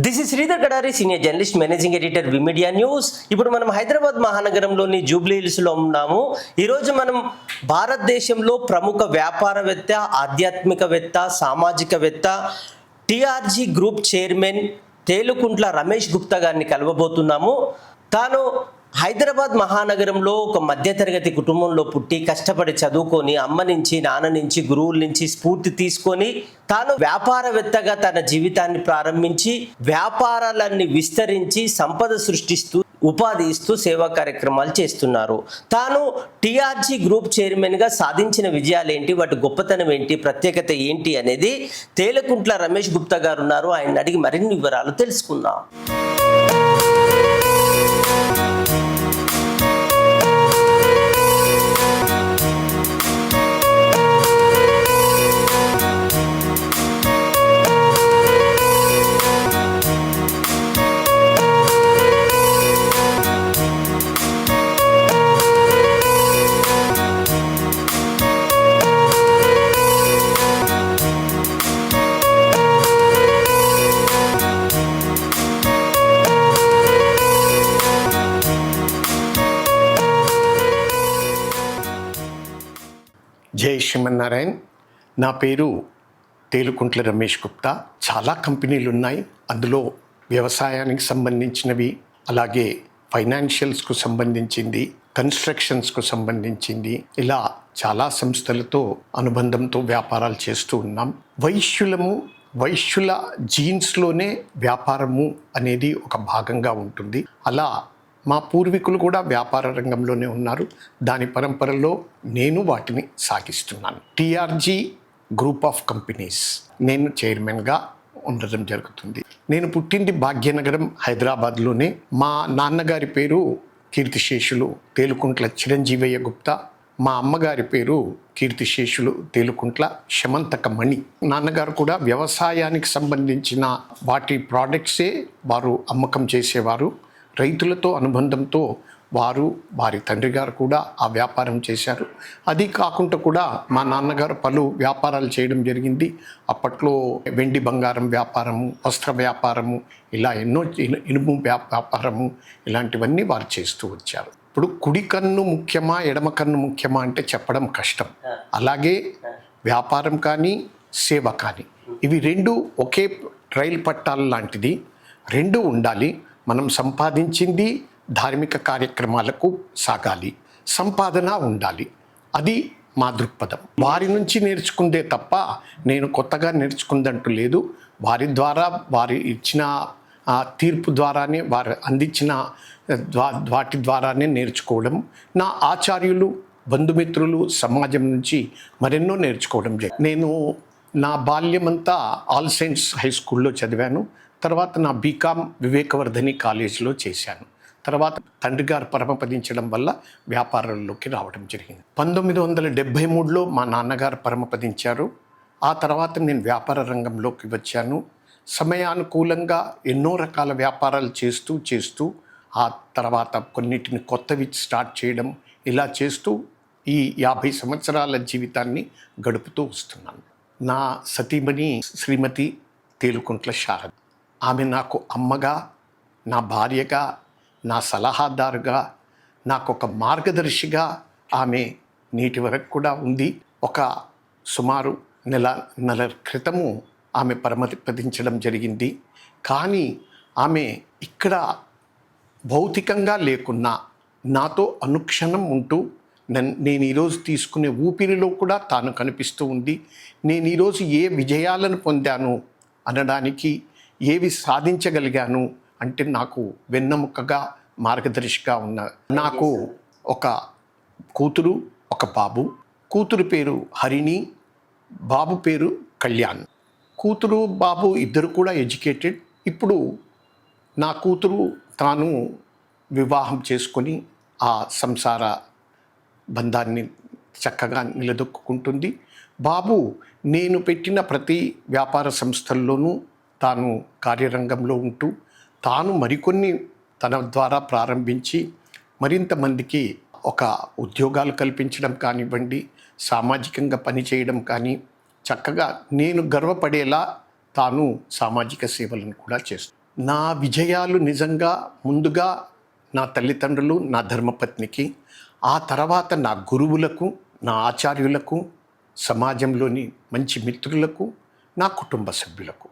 This is Sridhar Gadari, senior journalist, managing editor, V Media news. ఇప్పుడు మనం Hyderabad మహానగరంలోని Jubilee హిల్స్లో ఉన్నాము. ఈరోజు మనం భారతదేశంలో ప్రముఖ వ్యాపారవేత్త, ఆధ్యాత్మికవేత్త, సామాజికవేత్త, TRG group chairman Telukuntla Ramesh Gupta గారిని కలవబోతున్నాము. తాను హైదరాబాద్ మహానగరంలో ఒక మధ్యతరగతి కుటుంబంలో పుట్టి కష్టపడి చదువుకొని అమ్మ నుంచి, నాన్న నుంచి, గురువుల నుంచి స్ఫూర్తి తీసుకొని తాను వ్యాపారవేత్తగా తన జీవితాన్ని ప్రారంభించి వ్యాపారాలన్నీ విస్తరించి సంపద సృష్టిస్తూ ఉపాధి ఇస్తూ సేవా కార్యక్రమాలు చేస్తున్నారు. తాను టీఆర్జీ గ్రూప్ చైర్మన్గా సాధించిన విజయాలు ఏంటి, వాటి గొప్పతనం ఏంటి, ప్రత్యేకత ఏంటి అనేది తేలుకుంట్ల రమేష్ గుప్తా గారు ఉన్నారు. ఆయన అడిగి మరిన్ని వివరాలు తెలుసుకుందాం. జై శ్రీమన్నారాయణ్. నా పేరు తేలుకుంట్ల రమేష్ గుప్తా. చాలా కంపెనీలు ఉన్నాయి. అందులో వ్యవసాయానికి సంబంధించినవి, అలాగే ఫైనాన్షియల్స్కు సంబంధించింది, కన్స్ట్రక్షన్స్కు సంబంధించింది, ఇలా చాలా సంస్థలతో అనుబంధంతో వ్యాపారాలు చేస్తూ ఉన్నాం. వైశ్యుల జీన్స్లోనే వ్యాపారము అనేది ఒక భాగంగా ఉంటుంది. అలా మా పూర్వీకులు కూడా వ్యాపార రంగంలోనే ఉన్నారు. దాని పరంపరలో నేను వాటిని సాగిస్తున్నాను. టీఆర్జీ గ్రూప్ ఆఫ్ కంపెనీస్ నేను చైర్మన్గా ఉండడం జరుగుతుంది. నేను పుట్టింది భాగ్యనగరం, హైదరాబాద్లోనే. మా నాన్నగారి పేరు కీర్తిశేషులు తేలుకుంట్ల చిరంజీవయ్య గుప్తా. మా అమ్మగారి పేరు కీర్తిశేషులు తేలుకుంట్ల శమంతక మణి. నాన్నగారు కూడా వ్యవసాయానికి సంబంధించిన వాటి ప్రోడక్ట్సే వారు అమ్మకం చేసేవారు. రైతులతో అనుబంధంతో వారి తండ్రి గారు కూడా ఆ వ్యాపారం చేశారు. అది కాకుండా కూడా మా నాన్నగారు పలు వ్యాపారాలు చేయడం జరిగింది. అప్పట్లో వెండి బంగారం వ్యాపారము, వస్త్ర వ్యాపారము, ఇలా ఎన్నో ఇనుము వ్యాపారము, ఇలాంటివన్నీ వారు చేస్తూ వచ్చారు. ఇప్పుడు కుడి కన్ను ముఖ్యమా, ఎడమ కన్ను ముఖ్యమా అంటే చెప్పడం కష్టం. అలాగే వ్యాపారం కానీ సేవ కానీ ఇవి రెండు ఒకే రైలు పట్టాల లాంటిది. రెండు ఉండాలి. మనం సంపాదించింది ధార్మిక కార్యక్రమాలకు సాగాలి, సంపాదన ఉండాలి. అది మా దృక్పథం. వారి నుంచి నేర్చుకుందే తప్ప నేను కొత్తగా నేర్చుకుందంటూ లేదు. వారి ద్వారా, వారి ఇచ్చిన తీర్పు ద్వారానే, వారు అందించిన వాటి ద్వారానే నేర్చుకోవడం. నా ఆచార్యులు, బంధుమిత్రులు, సమాజం నుంచి మరెన్నో నేర్చుకోవడం జరిగింది. నేను నా బాల్యమంతా ఆల్ సెయింట్స్ హై స్కూల్లో చదివాను. తర్వాత నా బీకామ్ వివేకవర్ధని కాలేజీలో చేశాను. తర్వాత తండ్రి గారు పరమపదించడం వల్ల వ్యాపారంలోకి రావడం జరిగింది. 1973లో మా నాన్నగారు పరమపదించారు. ఆ తర్వాత నేను వ్యాపార రంగంలోకి వచ్చాను. సమయానుకూలంగా ఎన్నో రకాల వ్యాపారాలు చేస్తూ ఆ తర్వాత కొన్నిటిని కొత్తవి స్టార్ట్ చేయడం, ఇలా చేస్తూ ఈ 50 సంవత్సరాల జీవితాన్ని గడుపుతూ వస్తున్నాను. నా సతీమణి శ్రీమతి తేలుకుంట్ల శారద. ఆమె నాకు అమ్మగా, నా భార్యగా, నా సలహాదారుగా, నాకు ఒక మార్గదర్శిగా ఆమె నేటి వరకు కూడా ఉంది. ఒక సుమారు నెల క్రితము ఆమె పరమపదించడం జరిగింది. కానీ ఆమె ఇక్కడ భౌతికంగా లేకున్నా నాతో అనుక్షణం ఉంటూ నేను ఈరోజు తీసుకునే ఊపిరిలో కూడా తాను కనిపిస్తూ ఉంది. నేను ఈరోజు ఏ విజయాలను పొందాను అనడానికి, ఏవి సాధించగలిగాను అంటే నాకు వెన్నెముకగా, మార్గదర్శిగా ఉన్న. నాకు ఒక కూతురు, ఒక బాబు. కూతురు పేరు హరిణి, బాబు పేరు కళ్యాణ్. కూతురు, బాబు ఇద్దరు కూడా ఎడ్యుకేటెడ్. ఇప్పుడు నా కూతురు తాను వివాహం చేసుకొని ఆ సంసార బంధాన్ని చక్కగా నిలదొక్కుంటుంది. బాబు నేను పెట్టిన ప్రతి వ్యాపార సంస్థల్లోనూ తాను కార్యరంగంలో ఉంటూ తాను మరికొన్ని తన ద్వారా ప్రారంభించి మరింత మందికి ఒక ఉద్యోగాలు కల్పించడం కానివ్వండి, సామాజికంగా పనిచేయడం కానీ చక్కగా నేను గర్వపడేలా తాను సామాజిక సేవలను కూడా చేస్తుంది. నా విజయాలు నిజంగా ముందుగా నా తల్లిదండ్రులు, నా ధర్మపత్నికి, ఆ తర్వాత నా గురువులకు, నా ఆచార్యులకు, సమాజంలోని మంచి మిత్రులకు, నా కుటుంబ సభ్యులకు.